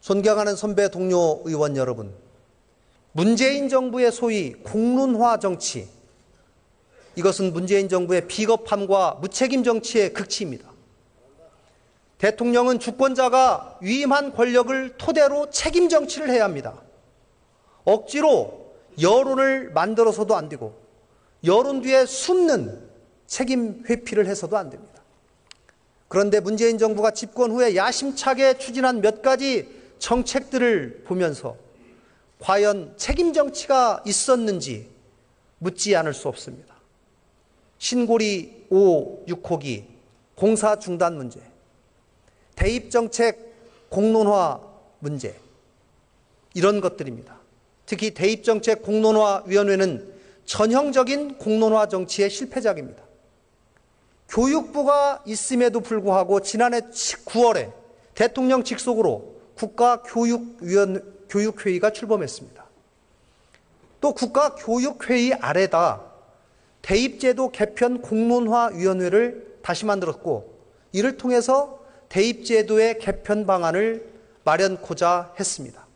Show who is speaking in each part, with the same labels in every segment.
Speaker 1: 존경하는 선배 동료 의원 여러분, 문재인 정부의 소위 공론화 정치, 이것은 문재인 정부의 비겁함과 무책임 정치의 극치입니다. 대통령은 주권자가 위임한 권력을 토대로 책임 정치를 해야 합니다. 억지로 여론을 만들어서도 안 되고 여론 뒤에 숨는 책임 회피를 해서도 안 됩니다. 그런데 문재인 정부가 집권 후에 야심차게 추진한 몇 가지 정책들을 보면서 과연 책임 정치가 있었는지 묻지 않을 수 없습니다. 신고리 5, 6호기 공사 중단 문제, 대입정책 공론화 문제, 이런 것들입니다. 특히 대입정책 공론화위원회는 전형적인 공론화 정치의 실패작입니다. 교육부가 있음에도 불구하고 지난해 9월에 대통령 직속으로 국가교육회의가 출범했습니다. 또 국가교육회의 아래다 대입제도 개편 공론화위원회를 다시 만들었고, 이를 통해서 대입제도의 개편 방안을 마련코자 했습니다.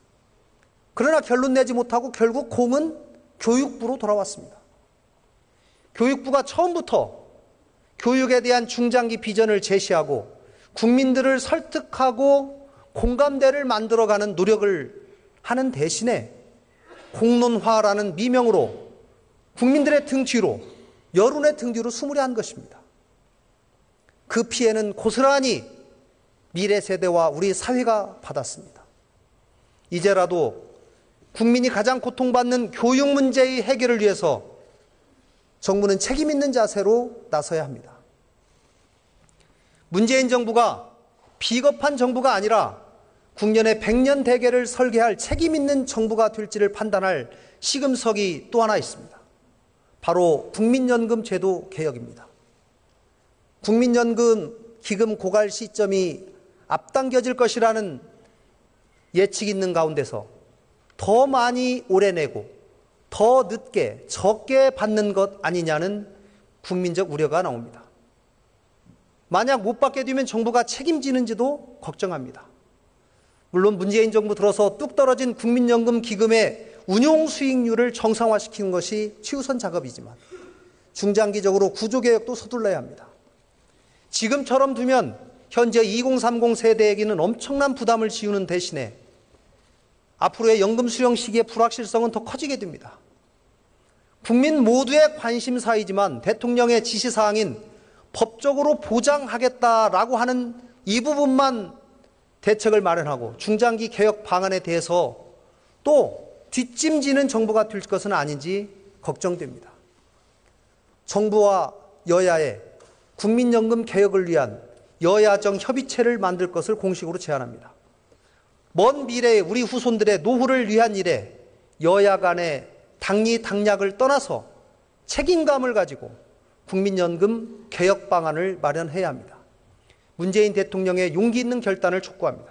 Speaker 1: 그러나 결론 내지 못하고 결국 공은 교육부로 돌아왔습니다. 교육부가 처음부터 교육에 대한 중장기 비전을 제시하고 국민들을 설득하고 공감대를 만들어가는 노력을 하는 대신에 공론화라는 미명으로 국민들의 등 뒤로, 여론의 등 뒤로 수무리한 것입니다. 그 피해는 고스란히 미래 세대와 우리 사회가 받았습니다. 이제라도 국민이 가장 고통받는 교육 문제의 해결을 위해서 정부는 책임 있는 자세로 나서야 합니다. 문재인 정부가 비겁한 정부가 아니라 국년의 100년 대계를 설계할 책임 있는 정부가 될지를 판단할 시금석이 또 하나 있습니다. 바로 국민연금 제도 개혁입니다. 국민연금 기금 고갈 시점이 앞당겨질 것이라는 예측이 있는 가운데서 더 많이 오래 내고 더 늦게 적게 받는 것 아니냐는 국민적 우려가 나옵니다. 만약 못 받게 되면 정부가 책임지는지도 걱정합니다. 물론 문재인 정부 들어서 뚝 떨어진 국민연금 기금의 운용 수익률을 정상화시키는 것이 최우선 작업이지만 중장기적으로 구조개혁도 서둘러야 합니다. 지금처럼 두면 현재 2030 세대에게는 엄청난 부담을 지우는 대신에 앞으로의 연금 수령 시기의 불확실성은 더 커지게 됩니다. 국민 모두의 관심사이지만 대통령의 지시사항인 법적으로 보장하겠다라고 하는 이 부분만 대책을 마련하고 중장기 개혁 방안에 대해서 또 뒷짐지는 정부가 될 것은 아닌지 걱정됩니다. 정부와 여야의 국민연금 개혁을 위한 여야정 협의체를 만들 것을 공식으로 제안합니다. 먼 미래의 우리 후손들의 노후를 위한 일에 여야 간의 당리당략을 떠나서 책임감을 가지고 국민연금 개혁 방안을 마련해야 합니다. 문재인 대통령의 용기 있는 결단을 촉구합니다.